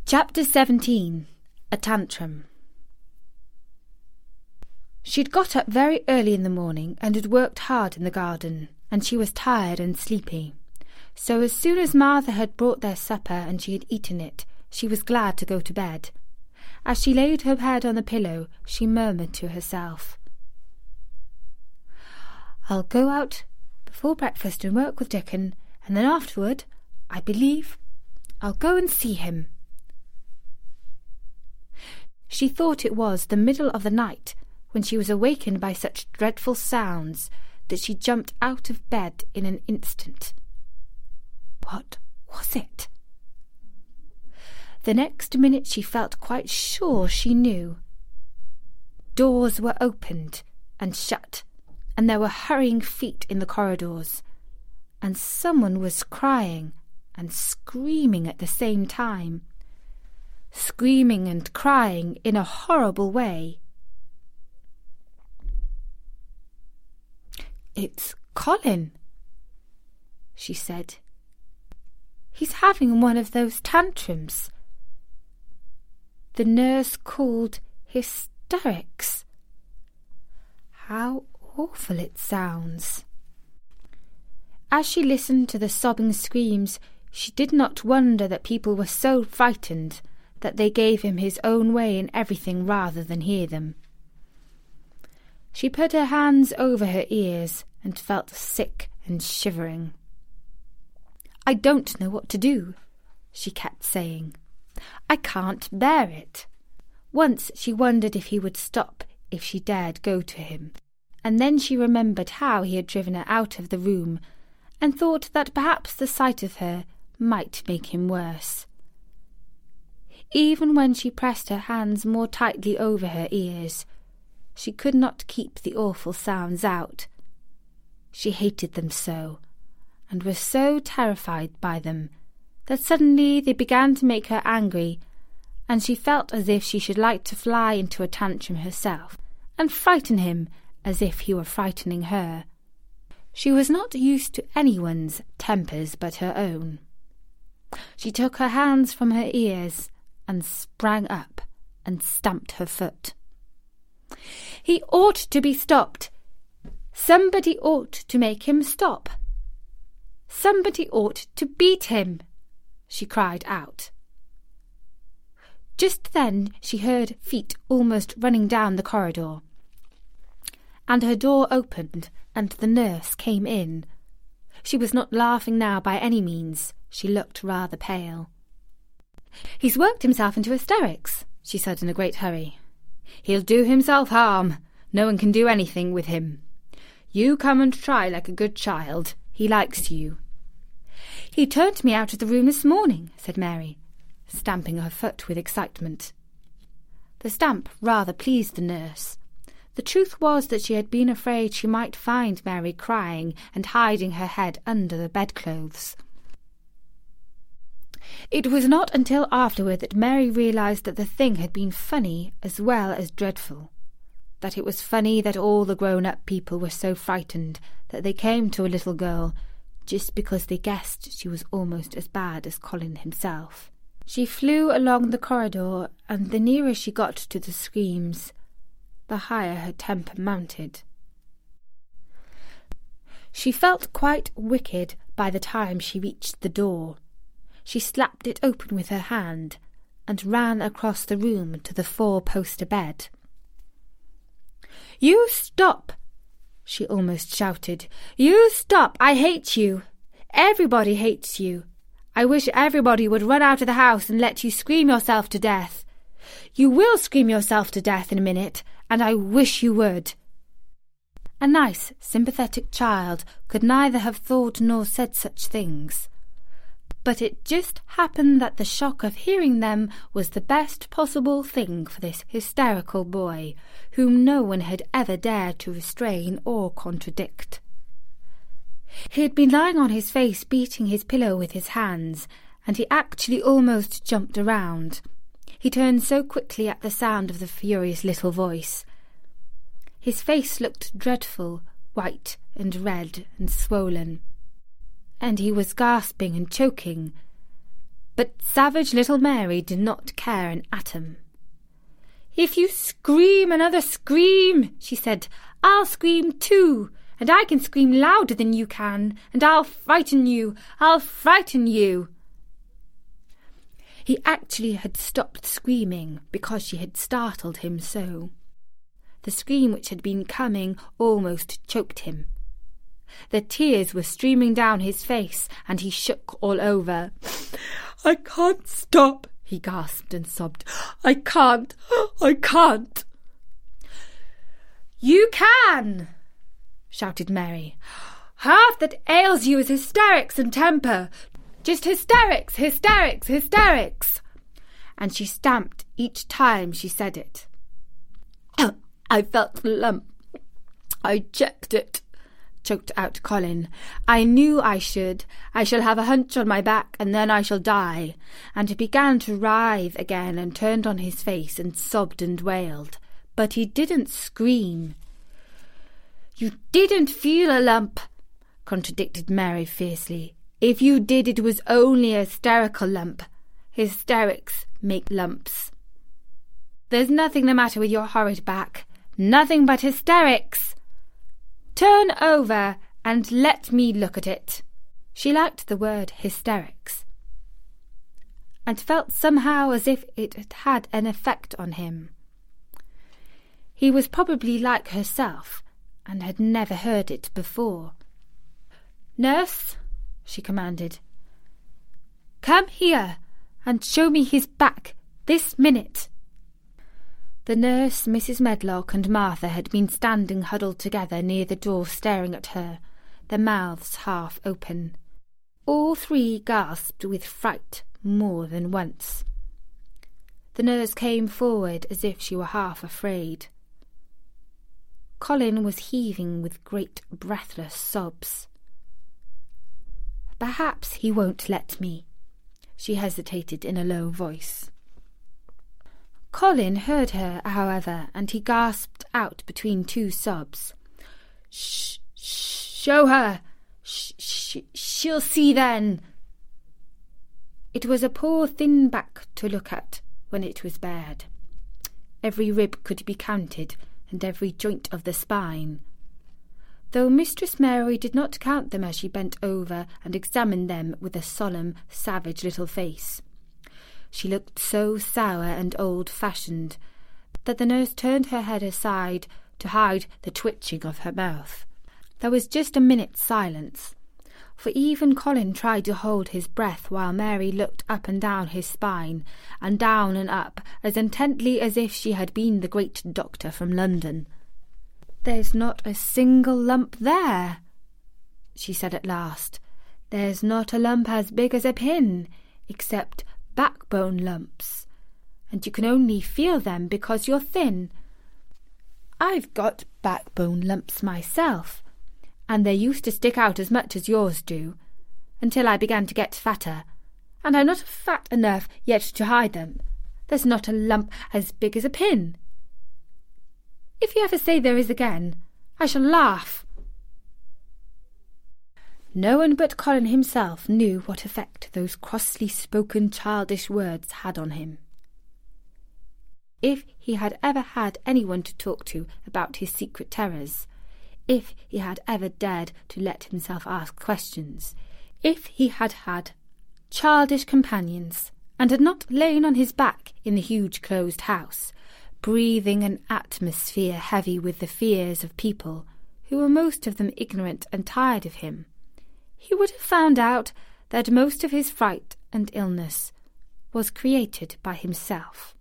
Chapter 17. A Tantrum. She'd got up very early in the morning and had worked hard in the garden, and she was tired and sleepy. So as soon as Martha had brought their supper and she had eaten it, she was glad to go to bed. As she laid her head on the pillow, she murmured to herself, "I'll go out before breakfast and work with Dickon, and then afterward, I believe, I'll go and see him." She thought it was the middle of the night when she was awakened by such dreadful sounds that she jumped out of bed in an instant. What was it? The next minute she felt quite sure she knew. Doors were opened and shut, and there were hurrying feet in the corridors, and someone was crying and screaming at the same time. Screaming and crying in a horrible way. "It's Colin," she said. "He's having one of those tantrums. The nurse called hysterics. How awful it sounds." As she listened to the sobbing screams, she did not wonder that people were so frightened that they gave him his own way in everything rather than hear them. She put her hands over her ears and felt sick and shivering. "I don't know what to do," she kept saying. "I can't bear it." Once she wondered if he would stop if she dared go to him, and then she remembered how he had driven her out of the room, and thought that perhaps the sight of her might make him worse. Even when she pressed her hands more tightly over her ears, she could not keep the awful sounds out. She hated them so, and was so terrified by them, that suddenly they began to make her angry, and she felt as if she should like to fly into a tantrum herself, and frighten him as if he were frightening her. She was not used to anyone's tempers but her own. She took her hands from her ears and sprang up and stamped her foot. "He ought to be stopped. Somebody ought to make him stop. Somebody ought to beat him," she cried out. Just then she heard feet almost running down the corridor, and her door opened and the nurse came in. She was not laughing now by any means. She looked rather pale. "He's worked himself into hysterics," she said in a great hurry. "He'll do himself harm. No one can do anything with him. You come and try like a good child. He likes you." "He turned me out of the room this morning," said Mary, stamping her foot with excitement. The stamp rather pleased the nurse. The truth was that she had been afraid she might find Mary crying and hiding her head under the bedclothes. It was not until afterward that Mary realized that the thing had been funny as well as dreadful, that it was funny that all the grown-up people were so frightened that they came to a little girl just because they guessed she was almost as bad as Colin himself. She flew along the corridor, and the nearer she got to the screams, the higher her temper mounted. She felt quite wicked by the time she reached the door. She slapped it open with her hand and ran across the room to the four-poster bed. "You stop!" she almost shouted. "You stop! I hate you! Everybody hates you! I wish everybody would run out of the house and let you scream yourself to death. You will scream yourself to death in a minute, and I wish you would." A nice, sympathetic child could neither have thought nor said such things. But it just happened that the shock of hearing them was the best possible thing for this hysterical boy, whom no one had ever dared to restrain or contradict. He had been lying on his face beating his pillow with his hands, and he actually almost jumped around. He turned so quickly at the sound of the furious little voice. His face looked dreadful, white and red and swollen, and he was gasping and choking. But savage little Mary did not care an atom. "If you scream another scream," she said, "I'll scream too, and I can scream louder than you can, and I'll frighten you, I'll frighten you." He actually had stopped screaming because she had startled him so. The scream which had been coming almost choked him. The tears were streaming down his face, and he shook all over. "I can't stop," he gasped and sobbed. I can't. "You can," shouted Mary. "Half that ails you is hysterics and temper. Just hysterics, hysterics, hysterics." And she stamped each time she said it. "I felt the lump. I checked it," choked out Colin. "I knew I should. I shall have a hunch on my back, and then I shall die." And he began to writhe again and turned on his face and sobbed and wailed. But he didn't scream. "You didn't feel a lump," contradicted Mary fiercely. "If you did, it was only a hysterical lump. Hysterics make lumps. There's nothing the matter with your horrid back. Nothing but hysterics. Turn over and let me look at it." She liked the word hysterics, and felt somehow as if it had had an effect on him. He was probably like herself, and had never heard it before. "Nurse," she commanded, "come here and show me his back this minute." The nurse, Mrs. Medlock, and Martha had been standing huddled together near the door staring at her, their mouths half open. All three gasped with fright more than once. The nurse came forward as if she were half afraid. Colin was heaving with great breathless sobs. "Perhaps he won't let me," she hesitated in a low voice. Colin heard her, however, and he gasped out between two sobs, Show her! She'll see then!" It was a poor thin back to look at when it was bared. Every rib could be counted, and every joint of the spine, though Mistress Mary did not count them as she bent over and examined them with a solemn, savage little face. She looked so sour and old-fashioned that the nurse turned her head aside to hide the twitching of her mouth. There was just a minute's silence, for even Colin tried to hold his breath while Mary looked up and down his spine, and down and up, as intently as if she had been the great doctor from London. "There's not a single lump there," she said at last. "There's not a lump as big as a pin, except backbone lumps, and you can only feel them because you're thin. I've got backbone lumps myself, and they used to stick out as much as yours do, until I began to get fatter, and I'm not fat enough yet to hide them. There's not a lump as big as a pin. If you ever say there is again, I shall laugh." No one but Colin himself knew what effect those crossly spoken childish words had on him. If he had ever had anyone to talk to about his secret terrors, if he had ever dared to let himself ask questions, if he had had childish companions, and had not lain on his back in the huge closed house, breathing an atmosphere heavy with the fears of people who were most of them ignorant and tired of him, he would have found out that most of his fright and illness was created by himself.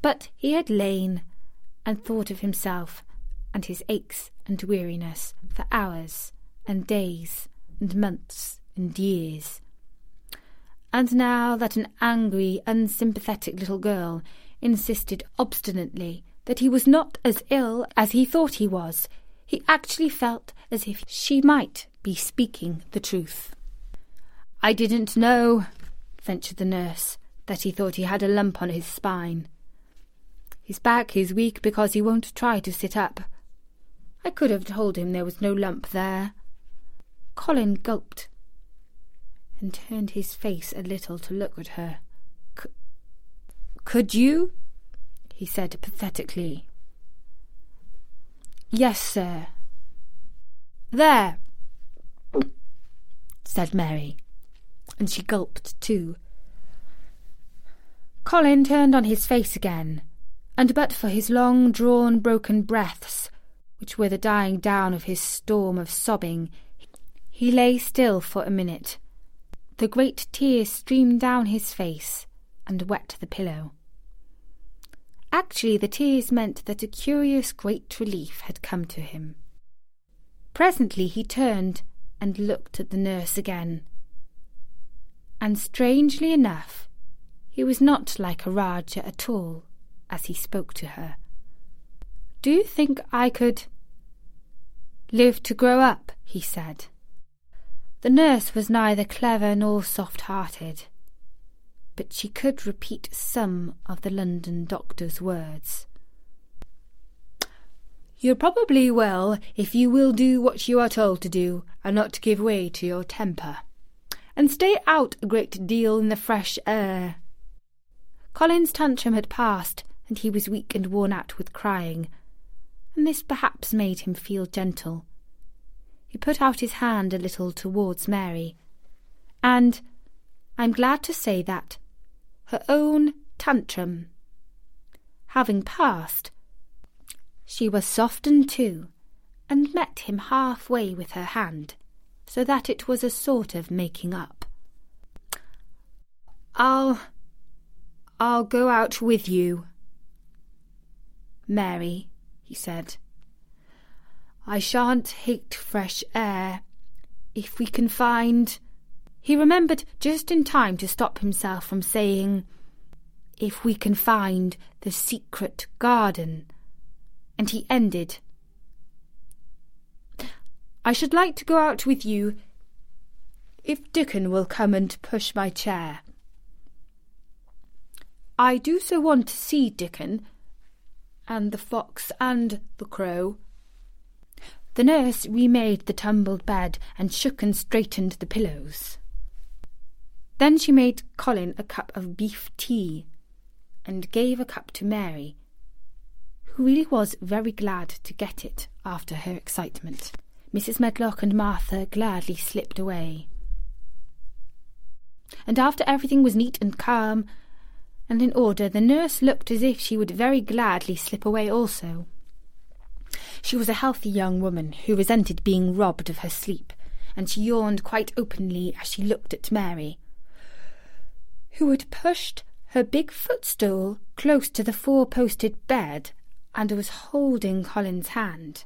But he had lain and thought of himself and his aches and weariness for hours and days and months and years. And now that an angry, unsympathetic little girl insisted obstinately that he was not as ill as he thought he was, he actually felt as if she might be speaking the truth. "I didn't know," ventured the nurse, "that he thought he had a lump on his spine. His back is weak because he won't try to sit up. I could have told him there was no lump there." Colin gulped, and turned his face a little to look at her. "Could you?" he said pathetically. "Yes, sir." "There," said Mary, and she gulped too. Colin turned on his face again, and but for his long-drawn, broken breaths, which were the dying down of his storm of sobbing, he lay still for a minute. The great tears streamed down his face and wet the pillow. Actually, the tears meant that a curious great relief had come to him. Presently he turned and looked at the nurse again. And strangely enough, he was not like a Rajah at all as he spoke to her. "Do you think I could live to grow up?" he said. The nurse was neither clever nor soft-hearted, but she could repeat some of the London doctor's words. "You probably will if you will do what you are told to do and not give way to your temper, and stay out a great deal in the fresh air." Colin's tantrum had passed, and he was weak and worn out with crying, and this perhaps made him feel gentle. He put out his hand a little towards Mary, and I'm glad to say that, her own tantrum having passed, she was softened too, and met him half-way with her hand, so that it was a sort of making up. I'll go out with you, Mary," he said. "I shan't hate fresh air, if we can find—" He remembered just in time to stop himself from saying, "if we can find the secret garden," and he ended, "I should like to go out with you, if Dickon will come and push my chair. I do so want to see Dickon, and the fox and the crow." The nurse remade the tumbled bed and shook and straightened the pillows. Then she made Colin a cup of beef tea, and gave a cup to Mary, who really was very glad to get it after her excitement. Mrs. Medlock and Martha gladly slipped away. And after everything was neat and calm and in order, the nurse looked as if she would very gladly slip away also. She was a healthy young woman who resented being robbed of her sleep, and she yawned quite openly as she looked at Mary, who had pushed her big footstool close to the four-posted bed and was holding Colin's hand.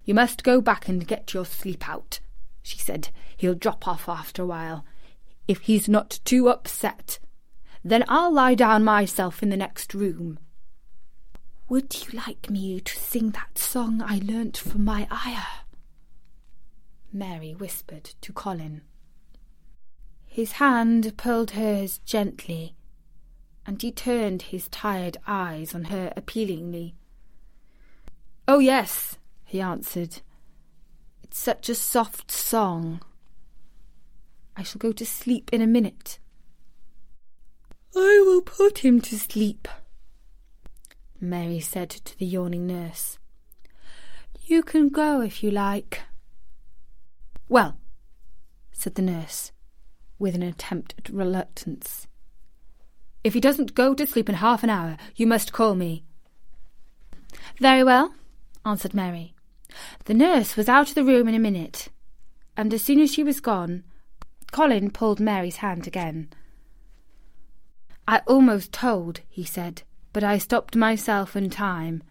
"You must go back and get your sleep out," she said. "He'll drop off after a while, if he's not too upset. Then I'll lie down myself in the next room." "Would you like me to sing that song I learnt from my ayah?" Mary whispered to Colin. His hand pulled hers gently, and he turned his tired eyes on her appealingly. "Oh, yes," he answered. "It's such a soft song. I shall go to sleep in a minute." "I will put him to sleep," Mary said to the yawning nurse. "You can go if you like." "Well," said the nurse, with an attempt at reluctance, "if he doesn't go to sleep in half an hour, you must call me." "Very well," answered Mary. The nurse was out of the room in a minute, and as soon as she was gone, Colin pulled Mary's hand again. "I almost told," he said, "but I stopped myself in time.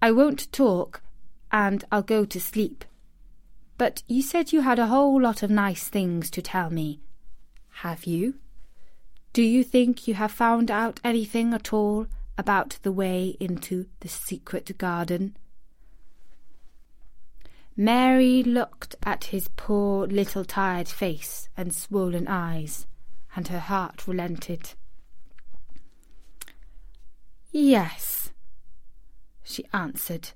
I won't talk, and I'll go to sleep. But you said you had a whole lot of nice things to tell me. Have you? Do you think you have found out anything at all about the way into the secret garden?" Mary looked at his poor little tired face and swollen eyes, and her heart relented. "Yes," she answered,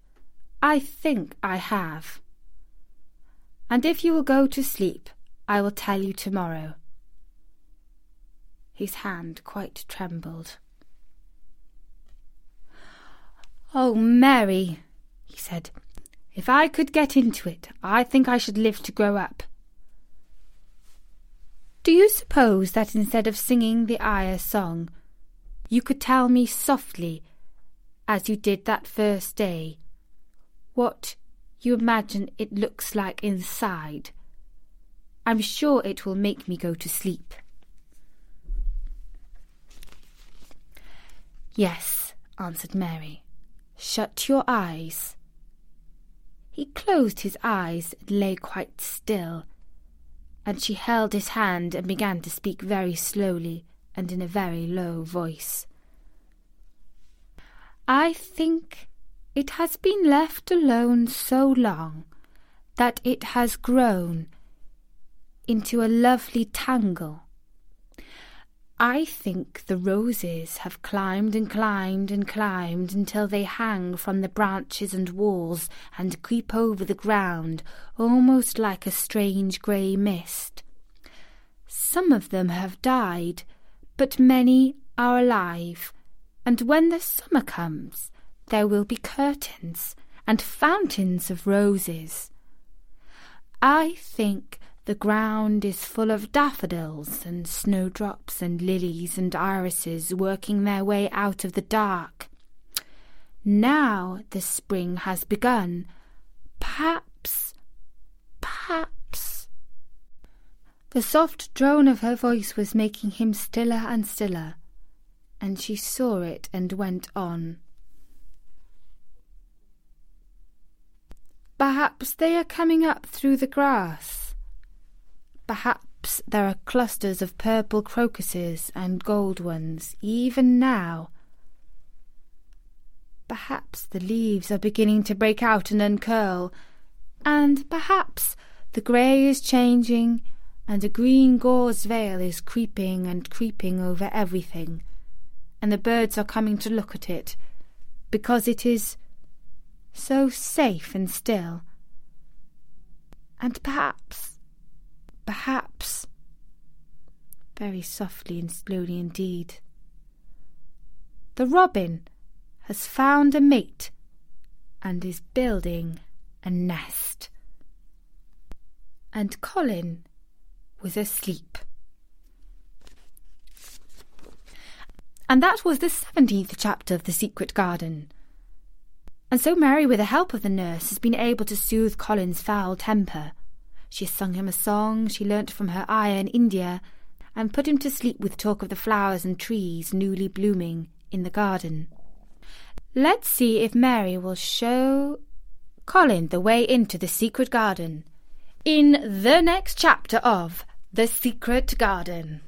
"I think I have. and if you will go to sleep, I will tell you tomorrow." His hand quite trembled. "Oh, Mary," he said, "if I could get into it, I think I should live to grow up. Do you suppose that instead of singing the Ayah song, you could tell me softly, as you did that first day, what you imagine it looks like inside? I'm sure it will make me go to sleep." "Yes," answered Mary. "Shut your eyes." He closed his eyes and lay quite still, and she held his hand and began to speak very slowly and in a very low voice. "I think it has been left alone so long that it has grown into a lovely tangle. I think the roses have climbed and climbed and climbed until they hang from the branches and walls and creep over the ground almost like a strange grey mist. Some of them have died, but many are alive, and when the summer comes there will be curtains and fountains of roses. I think the ground is full of daffodils and snowdrops and lilies and irises working their way out of the dark. Now the spring has begun. Perhaps. The soft drone of her voice was making him stiller and stiller, and she saw it and went on. "Perhaps they are coming up through the grass. Perhaps there are clusters of purple crocuses and gold ones even now. Perhaps the leaves are beginning to break out and uncurl, and perhaps the grey is changing and a green gauze veil is creeping and creeping over everything, and the birds are coming to look at it, because it is so safe and still. And perhaps, very softly and slowly indeed, the robin has found a mate and is building a nest." And Colin was asleep. And that was the 17th chapter of The Secret Garden. And so Mary, with the help of the nurse, has been able to soothe Colin's foul temper. She has sung him a song she learnt from her ayah in India, and put him to sleep with talk of the flowers and trees newly blooming in the garden. Let's see if Mary will show Colin the way into the secret garden in the next chapter of The Secret Garden.